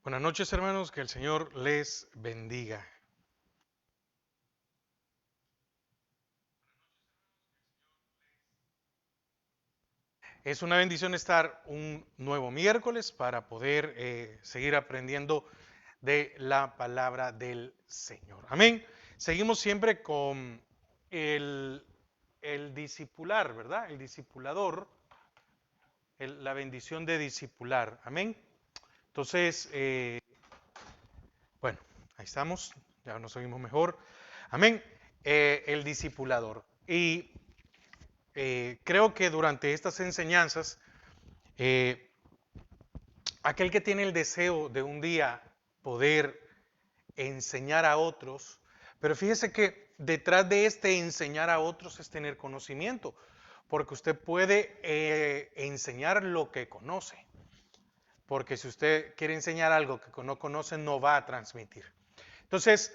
Buenas noches, hermanos, que el Señor les bendiga. Es una bendición estar un nuevo miércoles para poder seguir aprendiendo de la palabra del Señor. Amén. Seguimos siempre con el, el discipular, ¿verdad? El discipulador, la bendición de discipular. Amén. Entonces, bueno, ahí estamos, ya nos oímos mejor. Amén. El discipulador. Y creo que durante estas enseñanzas, eh, aquel que tiene el deseo de un día poder enseñar a otros, pero fíjese que detrás de este enseñar a otros es tener conocimiento, porque usted puede enseñar lo que conoce, porque si usted quiere enseñar algo que no conoce, no va a transmitir. Entonces,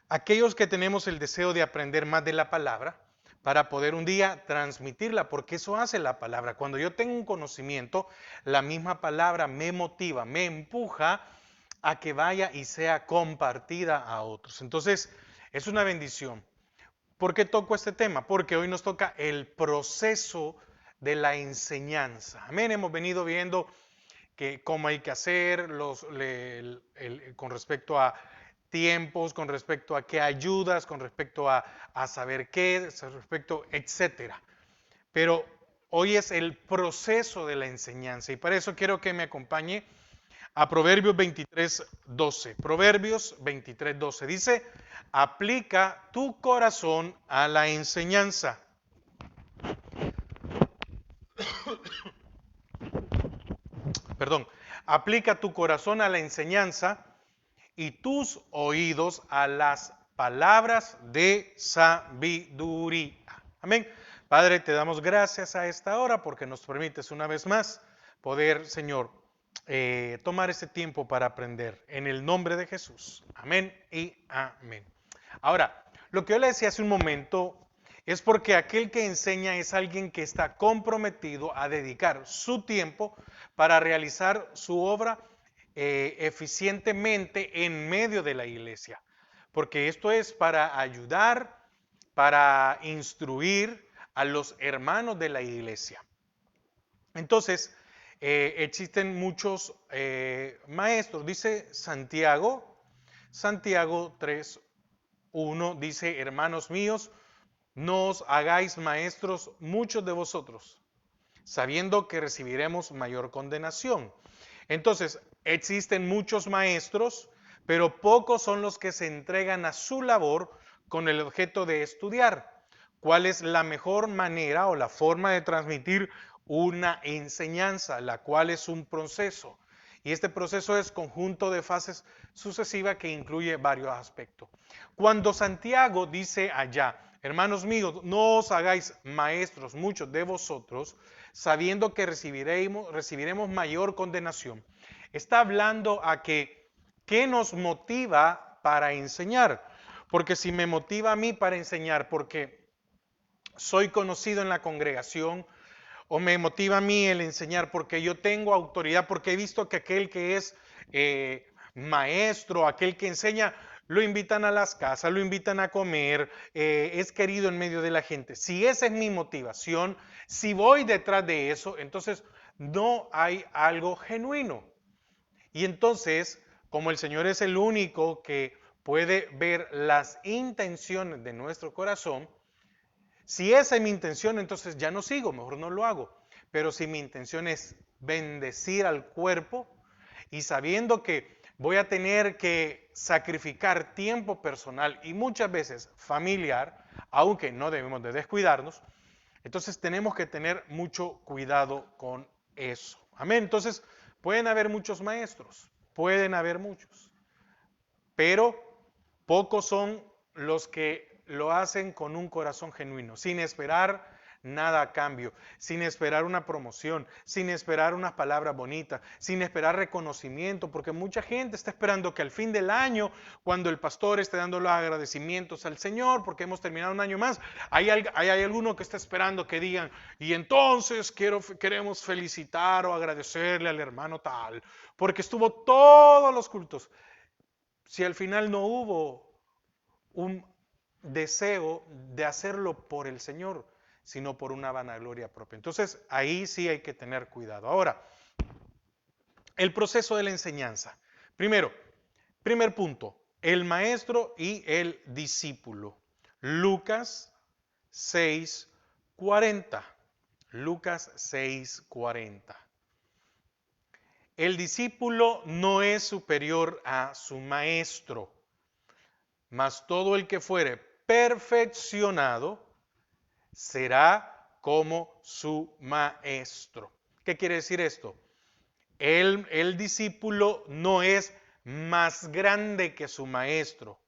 aquellos que tenemos el deseo de aprender más de la palabra, para poder un día transmitirla, porque eso hace la palabra. Cuando yo tengo un conocimiento, la misma palabra me motiva, me empuja a que vaya y sea compartida a otros. Entonces, es una bendición. ¿Por qué toco este tema? Porque hoy nos toca el proceso de la enseñanza. Amén, hemos venido viendo que cómo hay que hacer con respecto a tiempos, con respecto a qué ayudas, con respecto a saber qué, respecto, etcétera. Pero hoy es el proceso de la enseñanza y para eso quiero que me acompañe a Proverbios 23:12. Proverbios 23:12 dice, aplica tu corazón a la enseñanza. Perdón, aplica tu corazón a la enseñanza y tus oídos a las palabras de sabiduría. Amén. Padre, te damos gracias a esta hora porque nos permites una vez más poder, Señor, tomar este tiempo para aprender. En el nombre de Jesús. Amén y amén. Ahora, lo que yo le decía hace un momento es porque aquel que enseña es alguien que está comprometido a dedicar su tiempo para realizar su obra eficientemente en medio de la iglesia. Porque esto es para ayudar, para instruir a los hermanos de la iglesia. Entonces, existen muchos maestros. Dice Santiago 3:1 dice, hermanos míos, no os hagáis maestros muchos de vosotros, sabiendo que recibiremos mayor condenación. Entonces, existen muchos maestros, pero pocos son los que se entregan a su labor con el objeto de estudiar cuál es la mejor manera o la forma de transmitir una enseñanza, la cual es un proceso. Y este proceso es conjunto de fases sucesivas que incluye varios aspectos. Cuando Santiago dice allá, hermanos míos, no os hagáis maestros muchos de vosotros, sabiendo que recibiremos mayor condenación. Está hablando a que, ¿qué nos motiva para enseñar? Porque si me motiva a mí para enseñar, porque soy conocido en la congregación, o me motiva a mí el enseñar porque yo tengo autoridad, porque he visto que aquel que es maestro, aquel que enseña, lo invitan a las casas, lo invitan a comer, es querido en medio de la gente. Si esa es mi motivación, si voy detrás de eso, entonces no hay algo genuino. Y entonces, como el Señor es el único que puede ver las intenciones de nuestro corazón, si esa es mi intención, entonces ya no sigo, mejor no lo hago. Pero si mi intención es bendecir al cuerpo y sabiendo que voy a tener que sacrificar tiempo personal y muchas veces familiar, aunque no debemos de descuidarnos, entonces tenemos que tener mucho cuidado con eso. Amén. Entonces, pueden haber muchos maestros, pueden haber muchos, pero pocos son los que lo hacen con un corazón genuino, sin esperar nada a cambio, sin esperar una promoción, sin esperar unas palabras bonitas, sin esperar reconocimiento, porque mucha gente está esperando que al fin del año, cuando el pastor esté dando los agradecimientos al Señor, porque hemos terminado un año más, hay alguno que está esperando que digan, y entonces queremos felicitar o agradecerle al hermano tal, porque estuvo todos los cultos. Si al final no hubo un deseo de hacerlo por el Señor, sino por una vanagloria propia. Entonces, ahí sí hay que tener cuidado. Ahora, el proceso de la enseñanza. Primero, primer punto, el maestro y el discípulo. Lucas 6:40. Lucas 6:40. El discípulo no es superior a su maestro, mas todo el que fuere perfeccionado será como su maestro. ¿Qué quiere decir esto? El discípulo no es más grande que su maestro,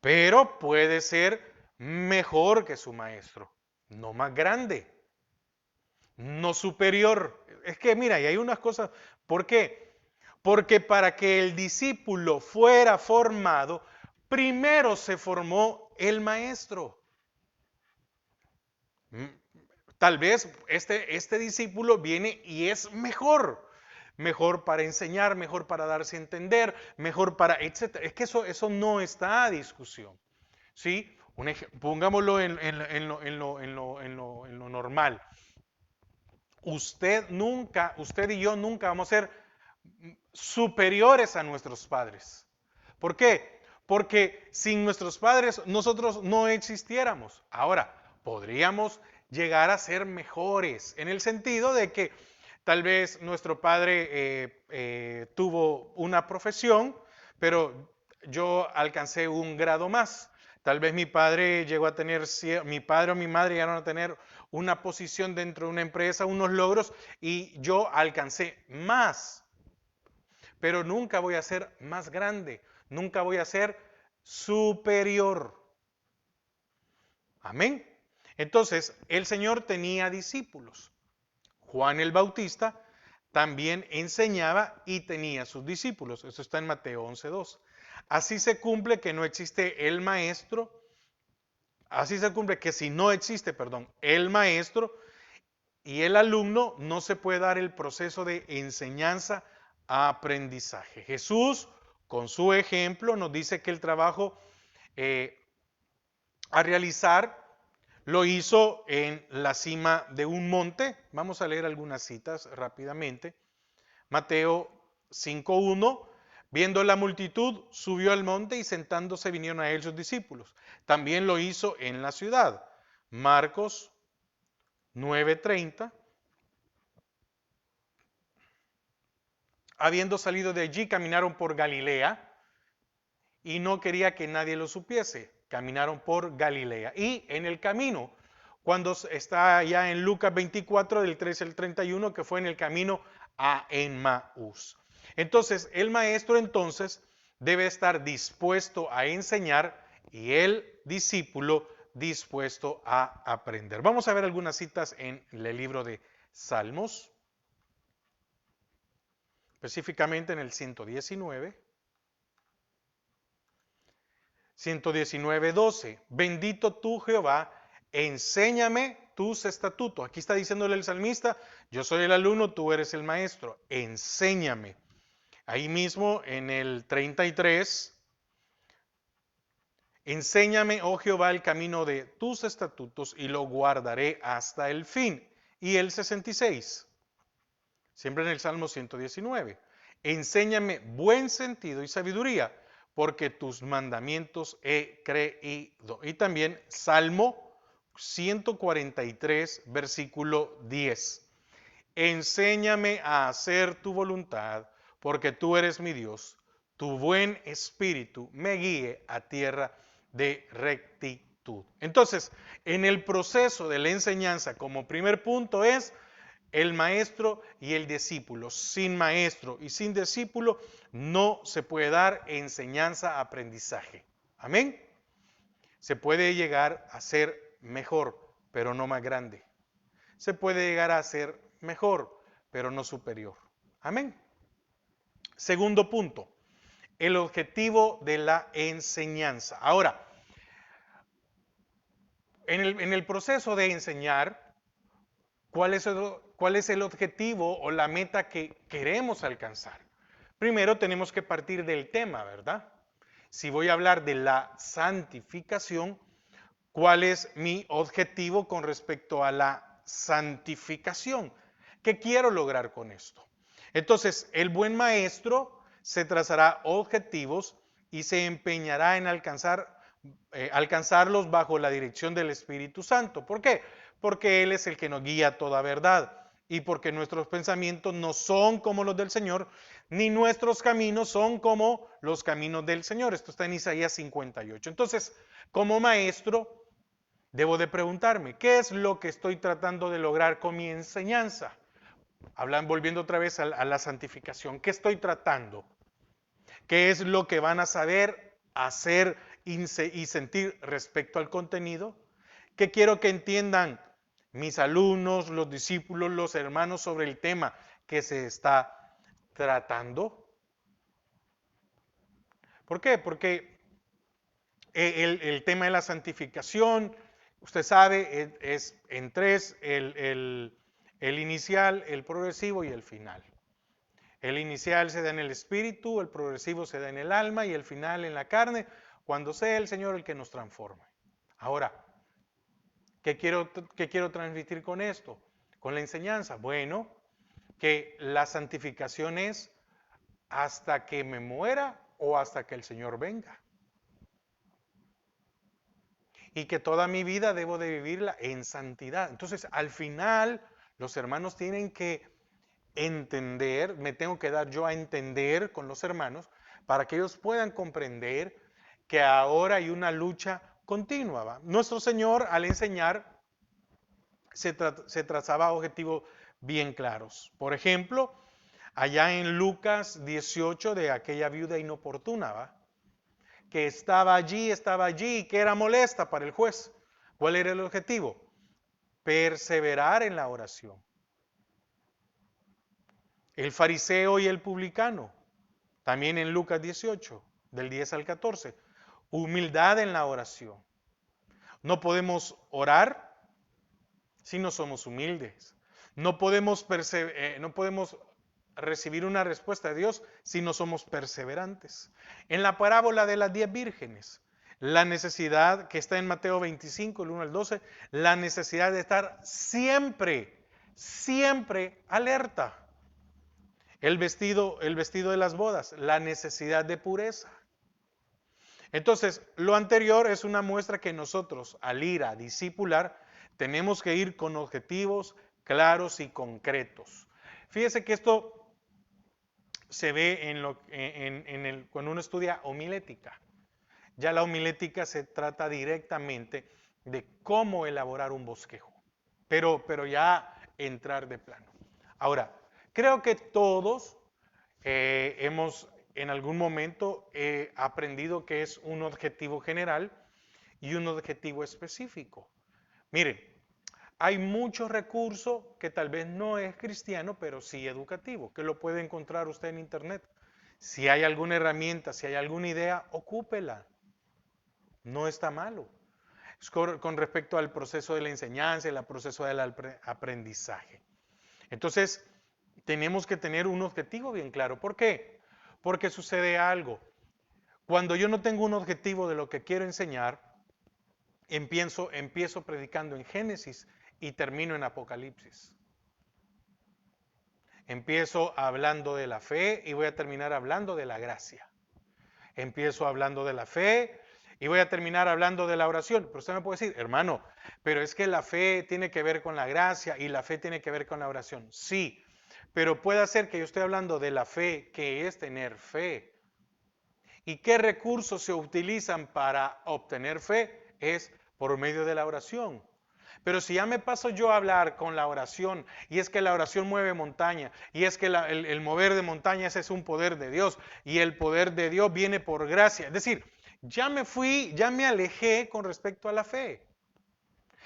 pero puede ser mejor que su maestro. No más grande, no superior. Es que mira, y hay unas cosas. ¿Por qué? Porque para que el discípulo fuera formado, primero se formó el maestro. Tal vez este discípulo viene y es mejor. Mejor para enseñar, mejor para darse a entender, mejor para, etcétera. Es que eso no está a discusión. ¿Sí? Pongámoslo en lo normal. Usted y yo nunca vamos a ser superiores a nuestros padres. ¿Por qué? Porque sin nuestros padres nosotros no existiéramos. Ahora, podríamos llegar a ser mejores en el sentido de que tal vez nuestro padre tuvo una profesión, pero yo alcancé un grado más. Tal vez mi padre llegó a tener, mi padre o mi madre llegaron a tener una posición dentro de una empresa, unos logros, y yo alcancé más. Pero nunca voy a ser más grande, nunca voy a ser superior. Amén. Entonces, el Señor tenía discípulos. Juan el Bautista también enseñaba y tenía sus discípulos. Eso está en Mateo 11:2. Así se cumple que no existe el maestro. Así se cumple que si no existe, perdón, el maestro y el alumno, no se puede dar el proceso de enseñanza-aprendizaje. Jesús, con su ejemplo, nos dice que el trabajo a realizar lo hizo en la cima de un monte. Vamos a leer algunas citas rápidamente. Mateo 5:1. Viendo la multitud, subió al monte y sentándose vinieron a él sus discípulos. También lo hizo en la ciudad. Marcos 9:30. Habiendo salido de allí, caminaron por Galilea y no quería que nadie lo supiese. Caminaron por Galilea. Y en el camino, cuando está ya en Lucas 24, del 13 al 31, que fue en el camino a Emmaús. Entonces, el maestro entonces debe estar dispuesto a enseñar y el discípulo dispuesto a aprender. Vamos a ver algunas citas en el libro de Salmos, específicamente en el 119. 119:12. Bendito tú, Jehová, enséñame tus estatutos. Aquí está diciéndole el salmista, yo soy el alumno, tú eres el maestro, enséñame. Ahí mismo en el 33, enséñame, oh Jehová, el camino de tus estatutos y lo guardaré hasta el fin. Y el 66, siempre en el Salmo 119, enséñame buen sentido y sabiduría, porque tus mandamientos he creído. Y también Salmo 143, versículo 10. Enséñame a hacer tu voluntad, porque tú eres mi Dios. Tu buen espíritu me guíe a tierra de rectitud. Entonces, en el proceso de la enseñanza, como primer punto es el maestro y el discípulo. Sin maestro y sin discípulo no se puede dar enseñanza-aprendizaje. Amén. Se puede llegar a ser mejor, pero no más grande. Se puede llegar a ser mejor, pero no superior. Amén. Segundo punto, el objetivo de la enseñanza. Ahora, en el proceso de enseñar, ¿cuál es el objetivo o la meta que queremos alcanzar? Primero tenemos que partir del tema, ¿verdad? Si voy a hablar de la santificación, ¿cuál es mi objetivo con respecto a la santificación? ¿Qué quiero lograr con esto? Entonces, el buen maestro se trazará objetivos y se empeñará en alcanzarlos bajo la dirección del Espíritu Santo. ¿Por qué? Porque Él es el que nos guía a toda verdad y porque nuestros pensamientos no son como los del Señor, ni nuestros caminos son como los caminos del Señor. Esto está en Isaías 58. Entonces, como maestro, debo de preguntarme, ¿qué es lo que estoy tratando de lograr con mi enseñanza? Volviendo otra vez a la santificación, ¿qué estoy tratando? ¿Qué es lo que van a saber, hacer y sentir respecto al contenido? ¿Qué quiero que entiendan mis alumnos, los discípulos, los hermanos sobre el tema que se está tratando? ¿Por qué? Porque el tema de la santificación, usted sabe, es en tres, el inicial, el progresivo y el final. El inicial se da en el espíritu, el progresivo se da en el alma y el final en la carne, cuando sea el Señor el que nos transforme. Ahora, ¿qué quiero transmitir con esto? Con la enseñanza. Bueno, que la santificación es hasta que me muera o hasta que el Señor venga. Y que toda mi vida debo de vivirla en santidad. Entonces, al final, los hermanos tienen que entender, me tengo que dar yo a entender con los hermanos, para que ellos puedan comprender que ahora hay una lucha continua. ¿Va? Nuestro Señor, al enseñar, se trazaba objetivos bien claros. Por ejemplo, allá en Lucas 18, de aquella viuda inoportuna, ¿va? Que estaba allí y que era molesta para el juez. ¿Cuál era el objetivo? Perseverar en la oración. El fariseo y el publicano, también en Lucas 18, del 10 al 14. Humildad en la oración. No podemos orar si no somos humildes. No podemos recibir una respuesta de Dios si no somos perseverantes. En la parábola de las 10 vírgenes, la necesidad que está en Mateo 25, el 1 al 12, la necesidad de estar siempre, siempre alerta. El vestido de las bodas, la necesidad de pureza. Entonces, lo anterior es una muestra que nosotros, al ir a discipular, tenemos que ir con objetivos claros y concretos. Fíjese que esto se ve cuando uno estudia homilética. Ya la homilética se trata directamente de cómo elaborar un bosquejo, pero ya entrar de plano. Ahora, creo que todos hemos en algún momento aprendido que es un objetivo general y un objetivo específico. Miren, hay muchos recursos que tal vez no es cristiano, pero sí educativo, que lo puede encontrar usted en internet. Si hay alguna herramienta, si hay alguna idea, ocúpela. No está malo. Es con respecto al proceso de la enseñanza, el proceso del aprendizaje. Entonces, tenemos que tener un objetivo bien claro. ¿Por qué? Porque sucede algo. Cuando yo no tengo un objetivo de lo que quiero enseñar, empiezo predicando en Génesis y termino en Apocalipsis. Empiezo hablando de la fe y voy a terminar hablando de la gracia. Empiezo hablando de la fe y voy a terminar hablando de la oración. Pero usted me puede decir, hermano, pero es que la fe tiene que ver con la gracia y la fe tiene que ver con la oración. Sí, pero puede ser que yo esté hablando de la fe, que es tener fe. ¿Y qué recursos se utilizan para obtener fe? Es por medio de la oración. Pero si ya me paso yo a hablar con la oración, y es que la oración mueve montaña, y es que el mover de montañas es un poder de Dios, y el poder de Dios viene por gracia. Es decir, ya me alejé con respecto a la fe.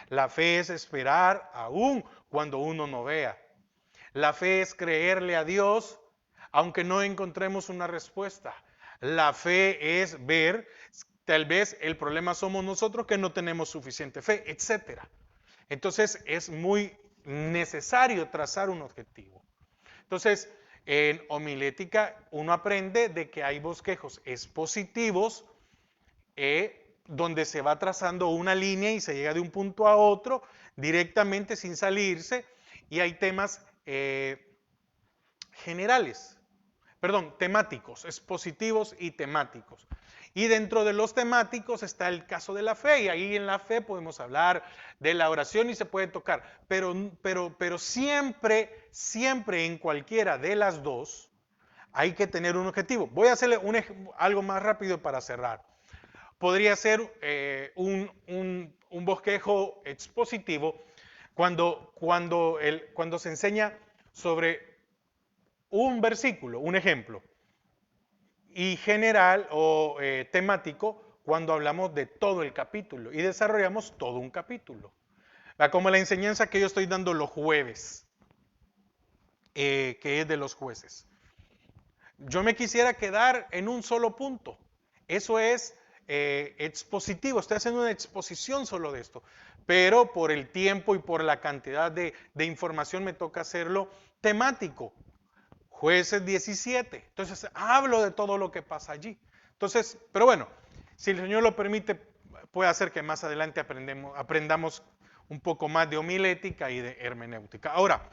La fe es esperar aún cuando uno no vea. La fe es creerle a Dios aunque no encontremos una respuesta. La fe es ver, tal vez el problema somos nosotros que no tenemos suficiente fe, etcétera. Entonces es muy necesario trazar un objetivo. Entonces, en homilética uno aprende de que hay bosquejos expositivos donde se va trazando una línea y se llega de un punto a otro directamente sin salirse, y hay temas generales, perdón, temáticos, expositivos y temáticos. Y dentro de los temáticos está el caso de la fe, y ahí en la fe podemos hablar de la oración y se puede tocar, pero siempre, siempre en cualquiera de las dos hay que tener un objetivo. Voy a hacerle algo más rápido para cerrar. Podría ser un bosquejo expositivo cuando se enseña sobre un versículo, un ejemplo, y general o temático cuando hablamos de todo el capítulo y desarrollamos todo un capítulo. Como la enseñanza que yo estoy dando los jueves, que es de los jueces. Yo me quisiera quedar en un solo punto. Eso es expositivo, estoy haciendo una exposición solo de esto, pero por el tiempo y por la cantidad de información me toca hacerlo temático. Jueces 17. Entonces hablo de todo lo que pasa allí. Entonces, pero bueno, si el Señor lo permite, puede hacer que más adelante aprendamos un poco más de homilética y de hermenéutica. Ahora,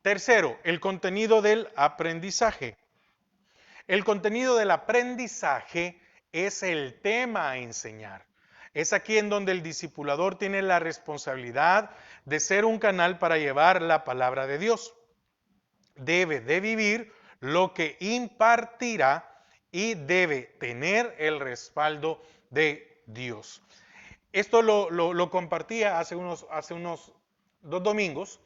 tercero, el contenido del aprendizaje. El contenido del aprendizaje es el tema a enseñar. Es aquí en donde el discipulador tiene la responsabilidad de ser un canal para llevar la palabra de Dios. Debe de vivir lo que impartirá y debe tener el respaldo de Dios. Esto lo compartía hace unos 2 domingos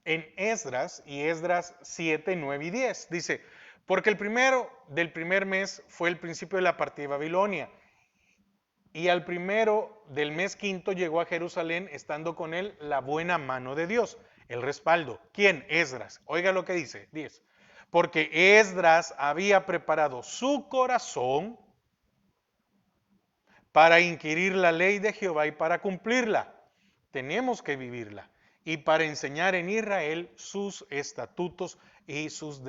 en Esdras y Esdras 7, 9 y 10. Dice, porque el primero del primer mes fue el principio de la partida de Babilonia, y al primero del mes quinto llegó a Jerusalén, estando con él la buena mano de Dios, el respaldo. ¿Quién? Esdras. Oiga lo que dice, 10. Porque Esdras había preparado su corazón para inquirir la ley de Jehová y para cumplirla. Tenemos que vivirla. Y para enseñar en Israel sus estatutos y sus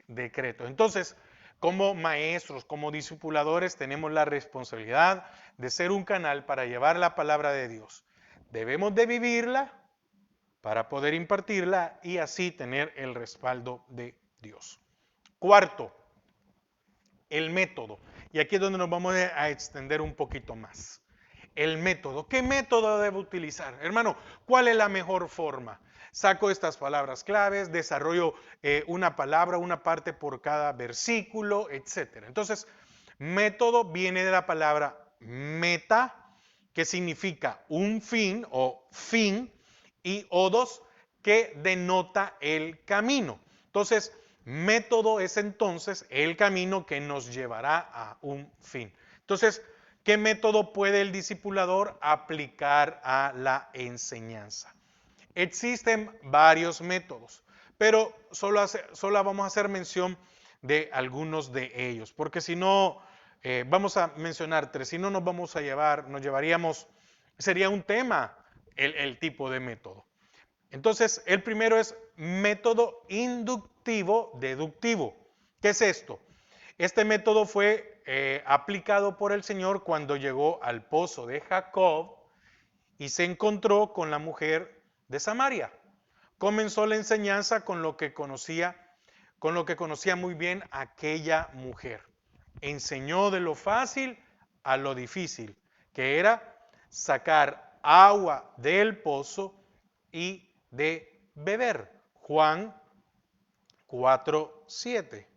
decretos. Entonces, como maestros, como discipuladores, tenemos la responsabilidad de ser un canal para llevar la palabra de Dios. Debemos de vivirla para poder impartirla y así tener el respaldo de Dios. Cuarto, el método. Y aquí es donde nos vamos a extender un poquito más. El método. ¿Qué método debo utilizar? Hermano, ¿cuál es la mejor forma? Saco estas palabras claves, desarrollo una palabra, una parte por cada versículo, etc. Entonces, método viene de la palabra meta, que significa un fin o fin, y odos, que denota el camino. Entonces, método es entonces el camino que nos llevará a un fin. Entonces, ¿qué método puede el discipulador aplicar a la enseñanza? Existen varios métodos, pero solo vamos a hacer mención de algunos de ellos, porque si no, vamos a mencionar 3, si no nos llevaríamos, sería un tema el tipo de método. Entonces, el primero es método inductivo-deductivo. ¿Qué es esto? Este método fue aplicado por el Señor cuando llegó al pozo de Jacob y se encontró con la mujer de Samaria. Comenzó la enseñanza con lo que conocía muy bien aquella mujer. Enseñó de lo fácil a lo difícil, que era sacar agua del pozo y de beber. Juan 4:7.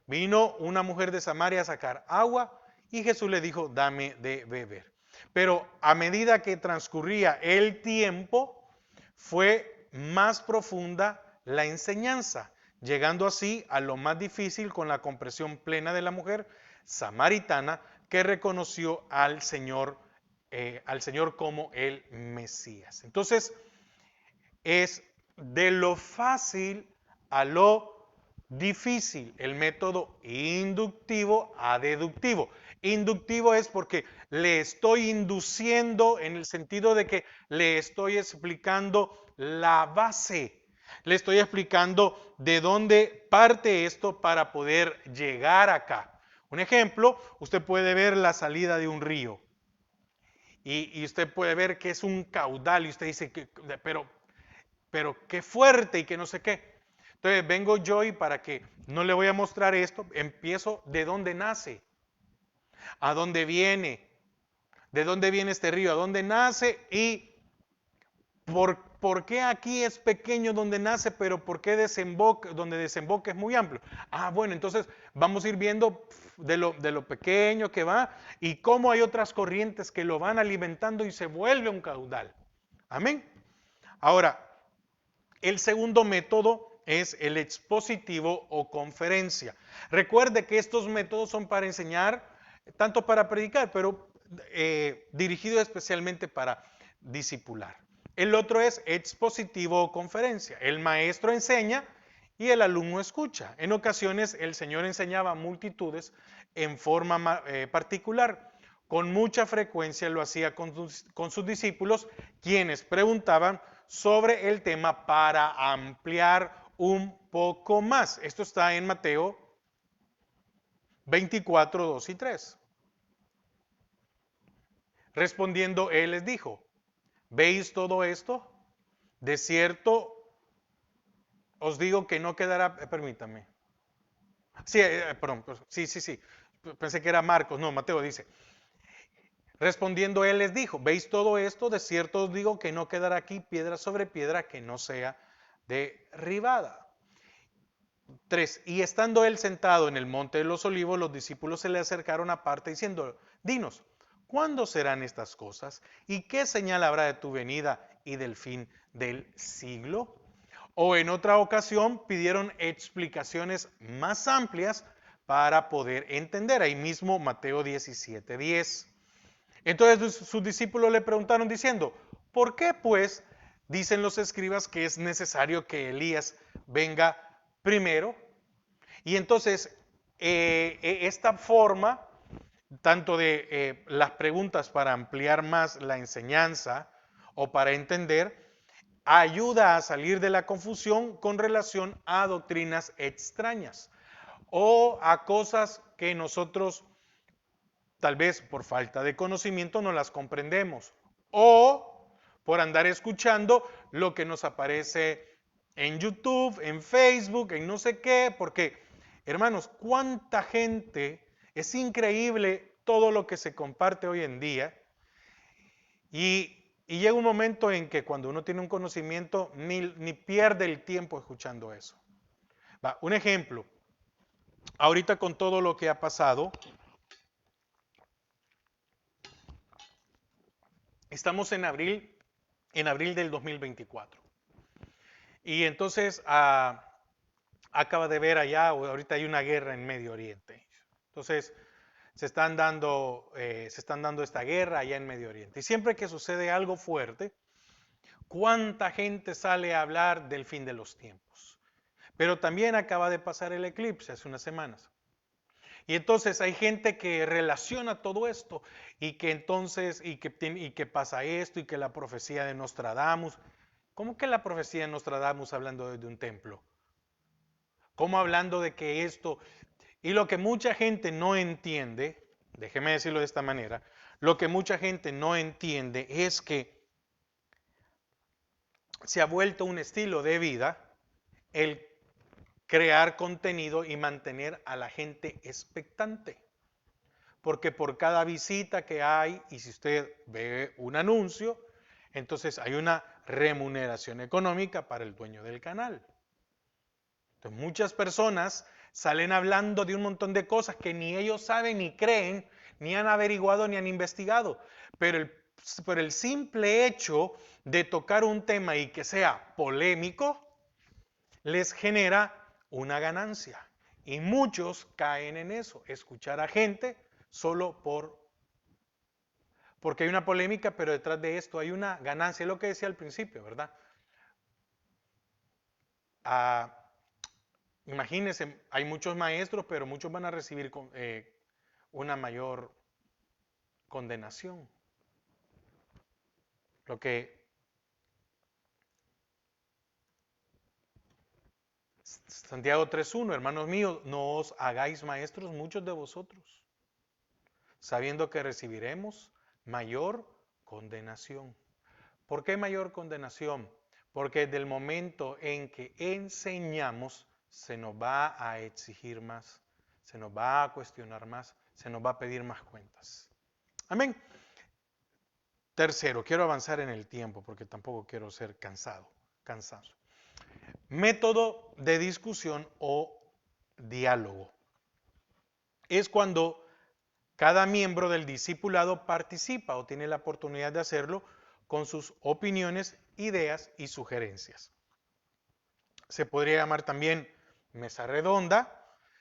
Vino una mujer de Samaria a sacar agua y Jesús le dijo, dame de beber. Pero a medida que transcurría el tiempo, fue más profunda la enseñanza, llegando así a lo más difícil con la comprensión plena de la mujer samaritana que reconoció al Señor al Señor como el Mesías. Entonces, es de lo fácil a lo difícil, el método inductivo a deductivo. Inductivo es porque le estoy induciendo en el sentido de que le estoy explicando la base, le estoy explicando de dónde parte esto para poder llegar acá. Un ejemplo, usted puede ver la salida de un río y usted puede ver que es un caudal y usted dice, pero qué fuerte y que no sé qué. Entonces vengo yo y para que no le voy a mostrar esto, empiezo de dónde nace, a de dónde viene este río, a dónde nace y por qué aquí es pequeño donde nace, pero por qué desemboca, donde desemboca es muy amplio. Ah, bueno, entonces vamos a ir viendo de lo pequeño que va y cómo hay otras corrientes que lo van alimentando y se vuelve un caudal. Amén. Ahora, el segundo método es el expositivo o conferencia. Recuerde que estos métodos son para enseñar, tanto para predicar, pero dirigido especialmente para discipular. El otro es expositivo o conferencia. El maestro enseña y el alumno escucha. En ocasiones el Señor enseñaba a multitudes en forma particular. Con mucha frecuencia lo hacía con sus discípulos, quienes preguntaban sobre el tema para ampliar un poco más. Esto está en Mateo 24, 2 y 3. Respondiendo, él les dijo, ¿veis todo esto? De cierto os digo que no quedará, permítame. Sí, perdón, sí. Pensé que era Marcos, no, Mateo dice. Respondiendo él les dijo, ¿veis todo esto? De cierto os digo que no quedará aquí piedra sobre piedra que no sea derribada. 3. Y estando él sentado en el monte de los olivos, los discípulos se le acercaron aparte diciendo, dinos, ¿cuándo serán estas cosas? ¿Y qué señal habrá de tu venida y del fin del siglo? O en otra ocasión pidieron explicaciones más amplias para poder entender. Ahí mismo Mateo 17:10. Entonces sus discípulos le preguntaron diciendo, ¿por qué pues dicen los escribas que es necesario que Elías venga primero? Y entonces esta forma, tanto de las preguntas para ampliar más la enseñanza o para entender, ayuda a salir de la confusión con relación a doctrinas extrañas o a cosas que nosotros tal vez por falta de conocimiento no las comprendemos o por andar escuchando lo que nos aparece en YouTube, en Facebook, en no sé qué, porque hermanos, cuánta gente, es increíble todo lo que se comparte hoy en día y llega un momento en que cuando uno tiene un conocimiento ni pierde el tiempo escuchando eso. Va, un ejemplo, ahorita con todo lo que ha pasado, estamos en abril del 2024. Y entonces acaba de ver allá, ahorita hay una guerra en Medio Oriente. Entonces se están dando esta guerra allá en Medio Oriente. Y siempre que sucede algo fuerte, ¿cuánta gente sale a hablar del fin de los tiempos? Pero también acaba de pasar el eclipse hace unas semanas. Y entonces hay gente que relaciona todo esto y que entonces, y que pasa esto y que la profecía de Nostradamus. ¿Cómo que la profecía de Nostradamus hablando de un templo? ¿Cómo hablando de que esto? Y lo que mucha gente no entiende, déjeme decirlo de esta manera, lo que mucha gente no entiende es que se ha vuelto un estilo de vida el crear contenido y mantener a la gente expectante. Porque por cada visita que hay, y si usted ve un anuncio, entonces hay una remuneración económica para el dueño del canal. Entonces muchas personas salen hablando de un montón de cosas que ni ellos saben, ni creen, ni han averiguado, ni han investigado. Pero el simple hecho de tocar un tema y que sea polémico, les genera una ganancia. Y muchos caen en eso, escuchar a gente solo Porque hay una polémica, pero detrás de esto hay una ganancia, es lo que decía al principio, ¿verdad? Ah, imagínense, hay muchos maestros, pero muchos van a recibir una mayor condenación. Lo que Santiago 3:1, hermanos míos, no os hagáis maestros muchos de vosotros, sabiendo que recibiremos mayor condenación. ¿Por qué mayor condenación? Porque desde el momento en que enseñamos, se nos va a exigir más, se nos va a cuestionar más, se nos va a pedir más cuentas. Amén. Tercero, quiero avanzar en el tiempo porque tampoco quiero ser cansado. Método de discusión o diálogo. Es cuando cada miembro del discipulado participa o tiene la oportunidad de hacerlo con sus opiniones, ideas y sugerencias. Se podría llamar también mesa redonda,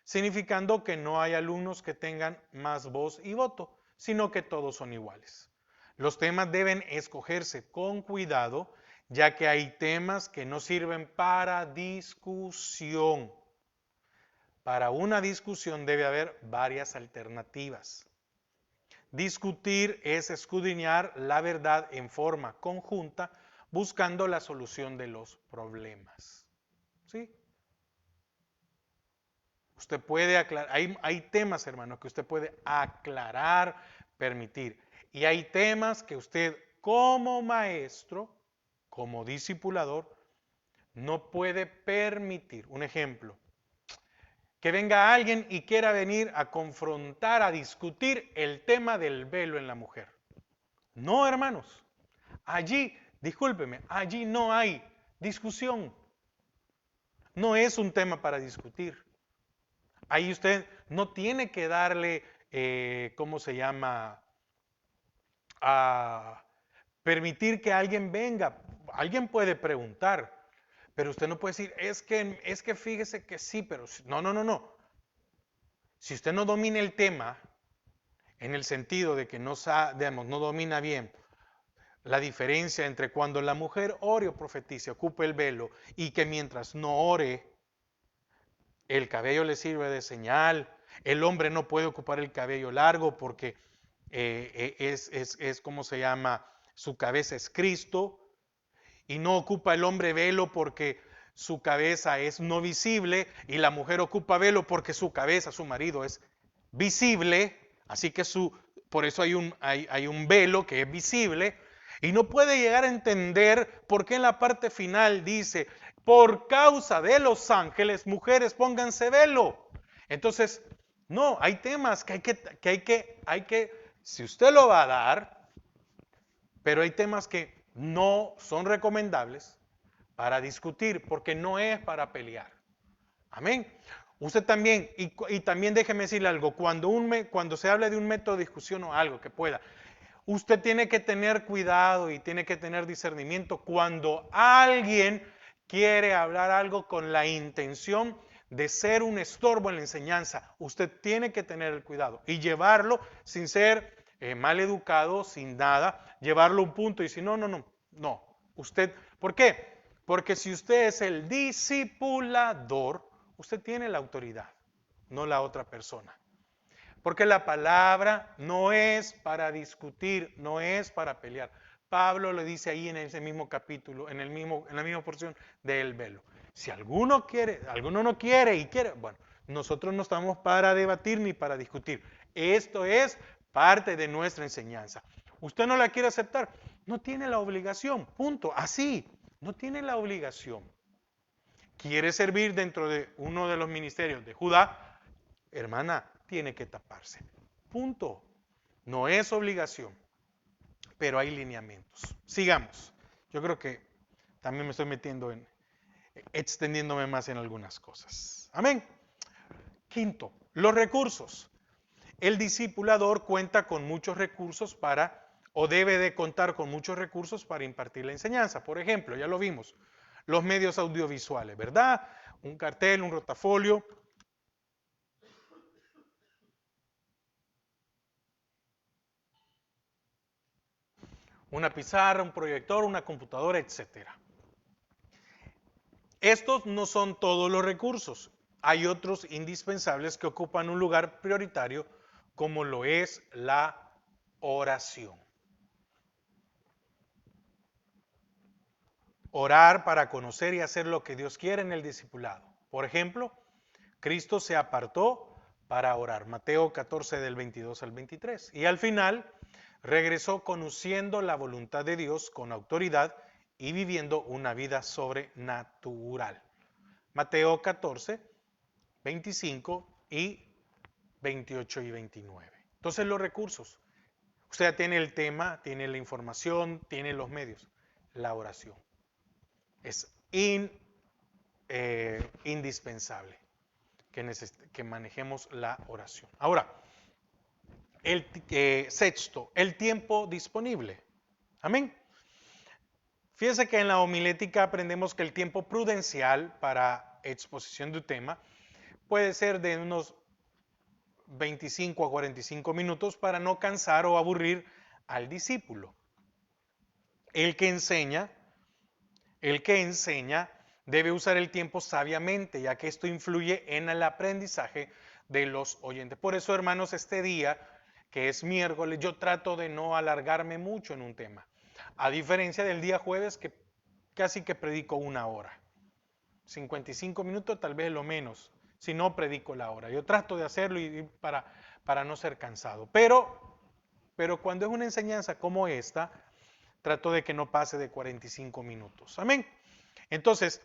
significando que no hay alumnos que tengan más voz y voto, sino que todos son iguales. Los temas deben escogerse con cuidado, ya que hay temas que no sirven para discusión. Para una discusión debe haber varias alternativas. Discutir es escudriñar la verdad en forma conjunta, buscando la solución de los problemas. ¿Sí? Usted puede aclarar, hay temas, hermano, que usted puede aclarar, permitir. Y hay temas que usted como maestro, como discipulador, no puede permitir. Un ejemplo, que venga alguien y quiera venir a confrontar, a discutir el tema del velo en la mujer. No, hermanos. Allí, discúlpeme, allí no hay discusión. No es un tema para discutir. Ahí usted no tiene que darle, ¿cómo se llama? A permitir que alguien venga. Alguien puede preguntar, pero usted no puede decir, es que fíjese que sí, pero no, no, no, no. Si usted no domina el tema, en el sentido de que no, digamos, no domina bien la diferencia entre cuando la mujer ore o profetice, ocupe el velo, y que mientras no ore, el cabello le sirve de señal. El hombre no puede ocupar el cabello largo porque es como se llama, su cabeza es Cristo. Y no ocupa el hombre velo porque su cabeza es no visible. Y la mujer ocupa velo porque su cabeza, su marido, es visible. Así que por eso hay un velo que es visible. Y no puede llegar a entender por qué en la parte final dice, por causa de los ángeles, mujeres, pónganse velo. Entonces, no, hay temas si usted lo va a dar, pero hay temas que no son recomendables para discutir, porque no es para pelear. Amén. Usted también, y también déjeme decirle algo, cuando se habla de un método de discusión o algo que pueda, usted tiene que tener cuidado y tiene que tener discernimiento cuando alguien quiere hablar algo con la intención de ser un estorbo en la enseñanza. Usted tiene que tener el cuidado y llevarlo sin ser mal educado, sin nada, llevarlo a un punto y decir, no, no, no, no. Usted, ¿por qué? Porque si usted es el discipulador, usted tiene la autoridad, no la otra persona. Porque la palabra no es para discutir, no es para pelear. Pablo lo dice ahí en ese mismo capítulo, en la misma porción del velo. Si alguno no quiere y quiere, bueno, nosotros no estamos para debatir ni para discutir. Esto es parte de nuestra enseñanza. Usted no la quiere aceptar, no tiene la obligación, punto. Así, no tiene la obligación. Quiere servir dentro de uno de los ministerios de Judá, hermana, tiene que taparse. Punto. No es obligación, pero hay lineamientos. Sigamos. Yo creo que también me estoy extendiéndome más en algunas cosas. Amén. Quinto, los recursos. El discipulador cuenta con muchos recursos o debe de contar con muchos recursos para impartir la enseñanza. Por ejemplo, ya lo vimos, los medios audiovisuales, ¿verdad? Un cartel, un rotafolio. Una pizarra, un proyector, una computadora, etcétera. Estos no son todos los recursos. Hay otros indispensables que ocupan un lugar prioritario, como lo es la oración. Orar para conocer y hacer lo que Dios quiere en el discipulado. Por ejemplo, Cristo se apartó para orar, Mateo 14 del 22 al 23. Y al final regresó conociendo la voluntad de Dios con autoridad y viviendo una vida sobrenatural. Mateo 14, 25 y 28 y 29. Entonces los recursos. Usted ya tiene el tema, tiene la información, tiene los medios. La oración. Es indispensable que manejemos la oración. Ahora, el sexto, el tiempo disponible. Amén. Fíjense que en la homilética aprendemos que el tiempo prudencial para exposición de un tema puede ser de unos 25 a 45 minutos para no cansar o aburrir al discípulo. El que enseña debe usar el tiempo sabiamente, ya que esto influye en el aprendizaje de los oyentes. Por eso, hermanos, este día, que es miércoles, yo trato de no alargarme mucho en un tema. A diferencia del día jueves, que casi que predico una hora. 55 minutos, tal vez lo menos, si no predico la hora. Yo trato de hacerlo para no ser cansado. Pero cuando es una enseñanza como esta, trato de que no pase de 45 minutos. Amén. Entonces,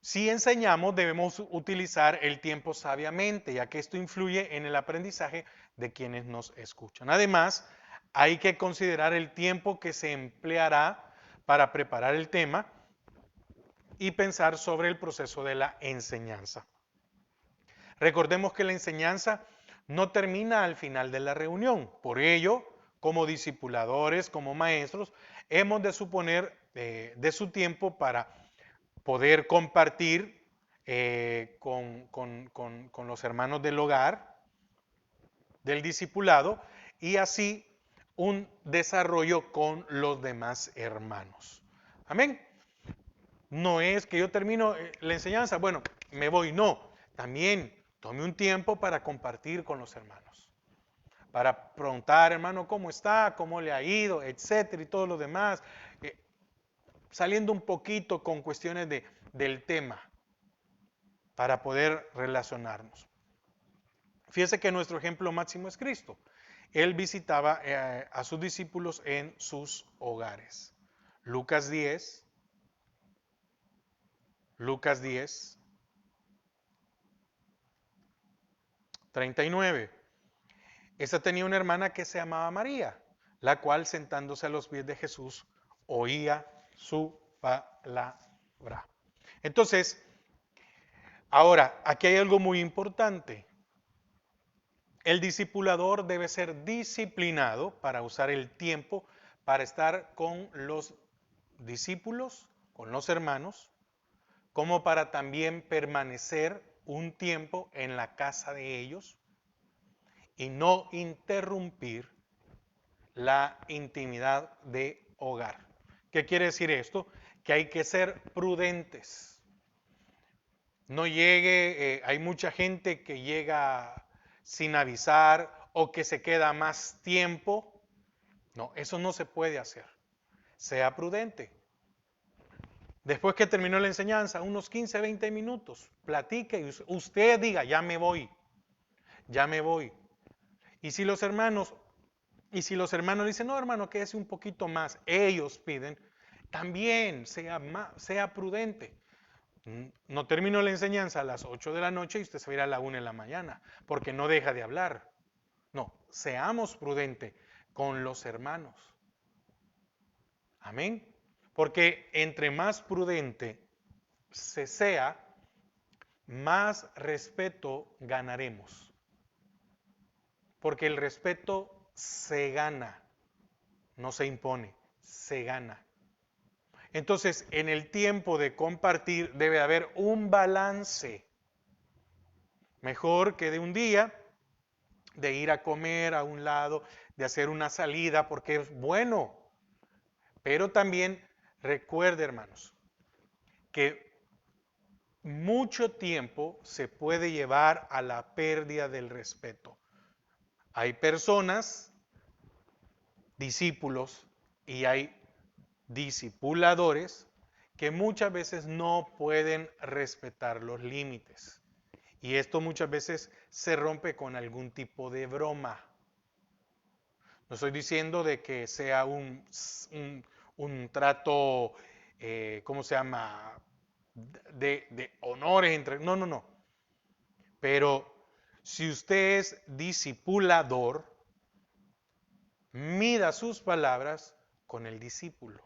si enseñamos, debemos utilizar el tiempo sabiamente, ya que esto influye en el aprendizaje de quienes nos escuchan. Además, hay que considerar el tiempo que se empleará para preparar el tema y pensar sobre el proceso de la enseñanza. Recordemos que la enseñanza no termina al final de la reunión. Por ello, como discipuladores, como maestros, hemos de suponer de su tiempo para poder compartir con los hermanos del hogar, del discipulado, y así un desarrollo con los demás hermanos. Amén. No es que yo termino la enseñanza, bueno, me voy, no. También tome un tiempo para compartir con los hermanos. Para preguntar, hermano, ¿cómo está? ¿Cómo le ha ido? Etcétera y todo lo demás. Saliendo un poquito con cuestiones del tema para poder relacionarnos. Fíjese que nuestro ejemplo máximo es Cristo. Él visitaba a sus discípulos en sus hogares. Lucas 10, 39. Esta tenía una hermana que se llamaba María, la cual sentándose a los pies de Jesús oía su palabra. Entonces, ahora, aquí hay algo muy importante. El discipulador debe ser disciplinado para usar el tiempo para estar con los discípulos, con los hermanos, como para también permanecer un tiempo en la casa de ellos y no interrumpir la intimidad de hogar. ¿Qué quiere decir esto? Que hay que ser prudentes. No llegue, hay mucha gente que llega sin avisar o que se queda más tiempo. No, eso no se puede hacer. Sea prudente. Después que terminó la enseñanza, unos 15, 20 minutos, platique y usted diga, ya me voy, ya me voy. Y si los hermanos dicen, no hermano, quédese un poquito más, ellos piden, también sea prudente. No terminó la enseñanza a las 8 de la noche y usted se va a ir a la 1 de la mañana, porque no deja de hablar. No, seamos prudentes con los hermanos. Amén. Porque entre más prudente se sea, más respeto ganaremos. Porque el respeto se gana, no se impone, se gana. Entonces, en el tiempo de compartir debe haber un balance. Mejor que de un día, de ir a comer a un lado, de hacer una salida, porque es bueno. Pero también recuerde, hermanos, que mucho tiempo se puede llevar a la pérdida del respeto. Hay personas, discípulos, y hay discipuladores que muchas veces no pueden respetar los límites. Y esto muchas veces se rompe con algún tipo de broma. No estoy diciendo de que sea un trato, ¿cómo se llama? De honores entre... No, no, no. Pero si usted es discipulador, mida sus palabras con el discípulo.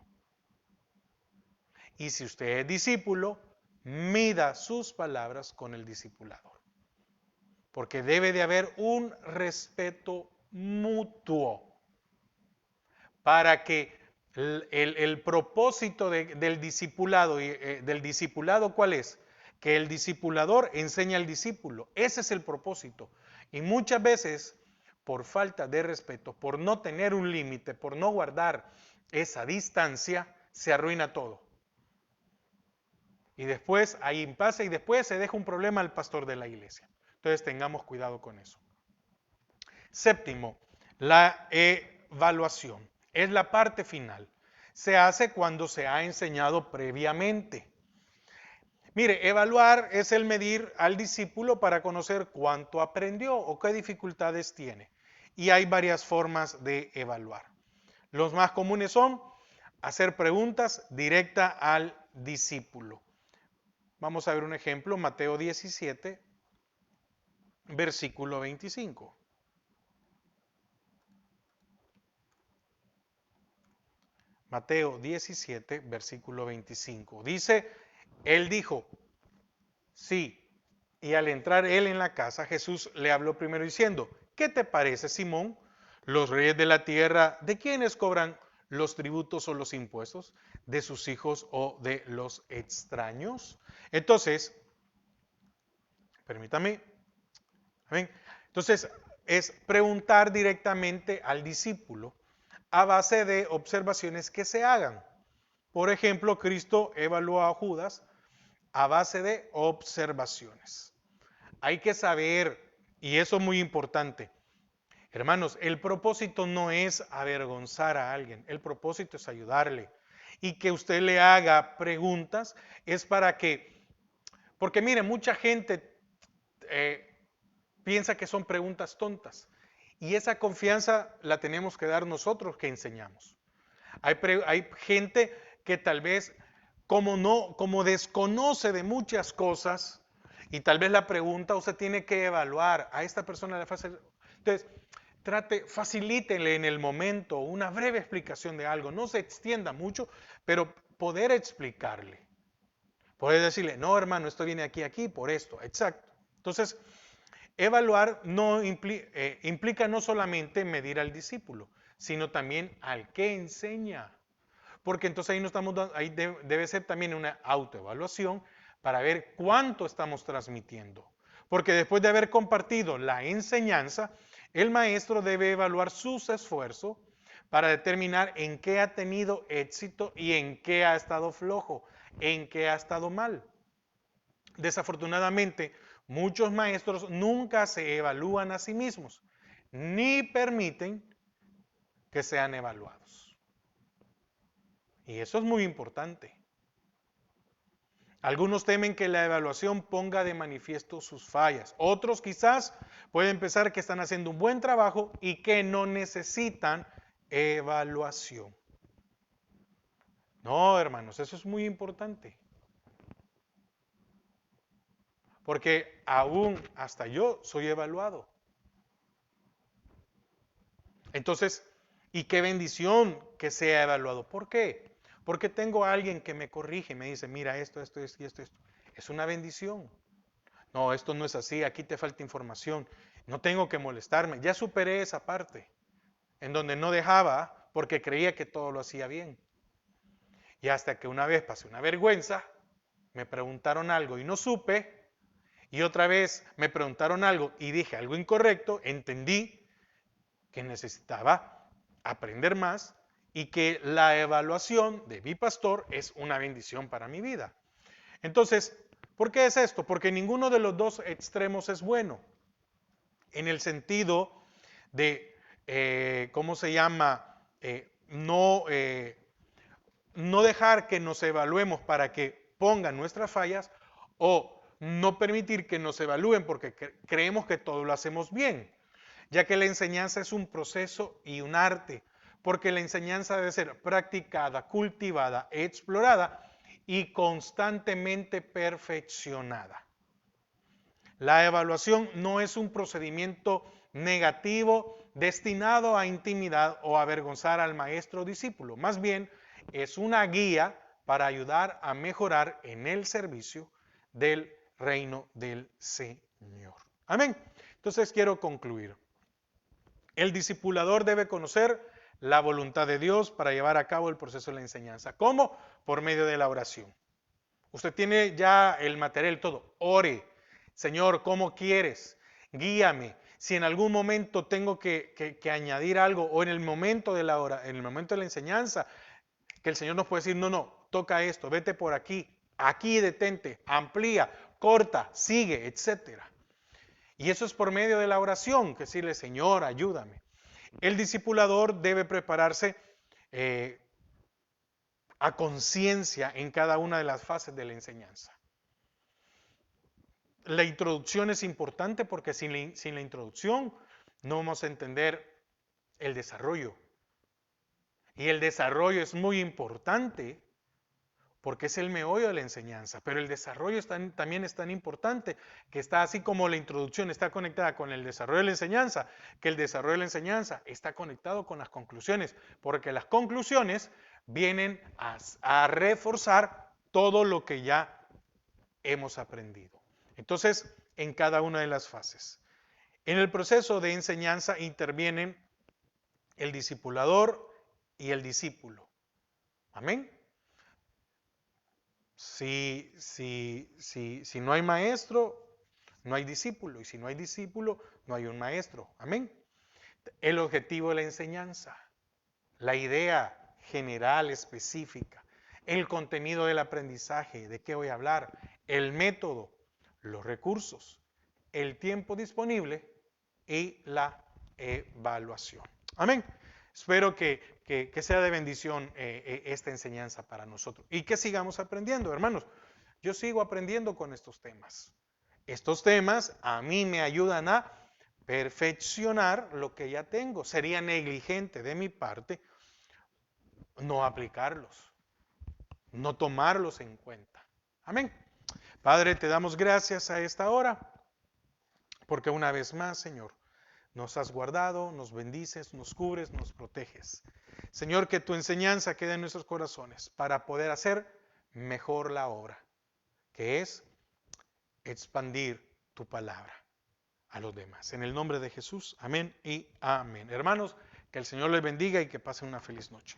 Y si usted es discípulo, mida sus palabras con el discipulador. Porque debe de haber un respeto mutuo para que el propósito del discipulado, del discipulado, ¿cuál es? Que el discipulador enseñe al discípulo. Ese es el propósito. Y muchas veces, por falta de respeto, por no tener un límite, por no guardar esa distancia, se arruina todo. Y después hay impasse y después se deja un problema al pastor de la iglesia. Entonces tengamos cuidado con eso. Séptimo, la evaluación. Es la parte final. Se hace cuando se ha enseñado previamente. Mire, evaluar es el medir al discípulo para conocer cuánto aprendió o qué dificultades tiene. Y hay varias formas de evaluar. Los más comunes son hacer preguntas directas al discípulo. Vamos a ver un ejemplo, Mateo 17, versículo 25. Mateo 17, versículo 25. Dice, él dijo, sí. Y al entrar él en la casa, Jesús le habló primero diciendo, ¿qué te parece, Simón? Los reyes de la tierra, ¿de quiénes cobran los tributos o los impuestos? ¿De sus hijos o de los extraños? Entonces, permítame. ¿Ven? Entonces, es preguntar directamente al discípulo a base de observaciones que se hagan. Por ejemplo, Cristo evaluó a Judas a base de observaciones. Hay que saber, y eso es muy importante, hermanos, el propósito no es avergonzar a alguien, el propósito es ayudarle. Y que usted le haga preguntas es para que, porque mire, mucha gente piensa que son preguntas tontas. Y esa confianza la tenemos que dar nosotros que enseñamos. Hay gente que tal vez como desconoce de muchas cosas y tal vez la pregunta usted tiene que evaluar a esta persona le hace. Entonces, facilítele en el momento una breve explicación de algo, no se extienda mucho, pero poder explicarle. Poder decirle, no hermano, esto viene aquí por esto, exacto. Entonces, evaluar no implica no solamente medir al discípulo, sino también al que enseña. Porque entonces ahí, no estamos ahí debe ser también una autoevaluación para ver cuánto estamos transmitiendo. Porque después de haber compartido la enseñanza, el maestro debe evaluar sus esfuerzos para determinar en qué ha tenido éxito y en qué ha estado flojo, en qué ha estado mal. Desafortunadamente, muchos maestros nunca se evalúan a sí mismos, ni permiten que sean evaluados. Y eso es muy importante. Algunos temen que la evaluación ponga de manifiesto sus fallas. Otros quizás pueden pensar que están haciendo un buen trabajo y que no necesitan evaluación. No, hermanos, eso es muy importante. Porque aún hasta yo soy evaluado. Entonces, y qué bendición que sea evaluado. ¿Por qué? Porque tengo a alguien que me corrige y me dice, mira, esto y esto. Es una bendición. No, esto no es así, aquí te falta información. No tengo que molestarme. Ya superé esa parte, en donde no dejaba porque creía que todo lo hacía bien. Y hasta que una vez pasé una vergüenza, me preguntaron algo y no supe, y otra vez me preguntaron algo y dije algo incorrecto, entendí que necesitaba aprender más y que la evaluación de mi pastor es una bendición para mi vida. Entonces, ¿por qué es esto? Porque ninguno de los dos extremos es bueno, en el sentido de, ¿cómo se llama? No dejar que nos evaluemos para que pongan nuestras fallas o no permitir que nos evalúen porque creemos que todo lo hacemos bien, ya que la enseñanza es un proceso y un arte, porque la enseñanza debe ser practicada, cultivada, explorada y constantemente perfeccionada. La evaluación no es un procedimiento negativo destinado a intimidar o avergonzar al maestro o discípulo. Más bien, es una guía para ayudar a mejorar en el servicio del reino del Señor. Amén. Entonces quiero concluir. El discipulador debe conocer la voluntad de Dios para llevar a cabo el proceso de la enseñanza. ¿Cómo? Por medio de la oración. Usted tiene ya el material todo. Ore. Señor, ¿cómo quieres? Guíame. Si en algún momento tengo que añadir algo o en el momento de la hora, en el momento de la enseñanza, que el Señor nos puede decir, no, no, toca esto, vete por aquí, aquí detente, amplía, corta, sigue, etcétera. Y eso es por medio de la oración, que decirle, Señor, ayúdame. El discipulador debe prepararse a conciencia en cada una de las fases de la enseñanza. La introducción es importante porque sin la introducción no vamos a entender el desarrollo. Y el desarrollo es muy importante porque es el meollo de la enseñanza, pero el desarrollo también es tan importante que está así como la introducción está conectada con el desarrollo de la enseñanza, que el desarrollo de la enseñanza está conectado con las conclusiones, porque las conclusiones vienen a reforzar todo lo que ya hemos aprendido. Entonces, en cada una de las fases. En el proceso de enseñanza intervienen el discipulador y el discípulo. Amén. Si no hay maestro, no hay discípulo. Y si no hay discípulo, no hay un maestro. Amén. El objetivo de la enseñanza, la idea general, específica, el contenido del aprendizaje, de qué voy a hablar, el método, los recursos, el tiempo disponible y la evaluación. Amén. Espero que sea de bendición esta enseñanza para nosotros y que sigamos aprendiendo, hermanos. Yo sigo aprendiendo con estos temas. Estos temas a mí me ayudan a perfeccionar lo que ya tengo. Sería negligente de mi parte no aplicarlos, no tomarlos en cuenta. Amén. Padre, te damos gracias a esta hora, porque una vez más, Señor, nos has guardado, nos bendices, nos cubres, nos proteges. Señor, que tu enseñanza quede en nuestros corazones para poder hacer mejor la obra, que es expandir tu palabra a los demás. En el nombre de Jesús, amén y amén. Hermanos, que el Señor les bendiga y que pasen una feliz noche.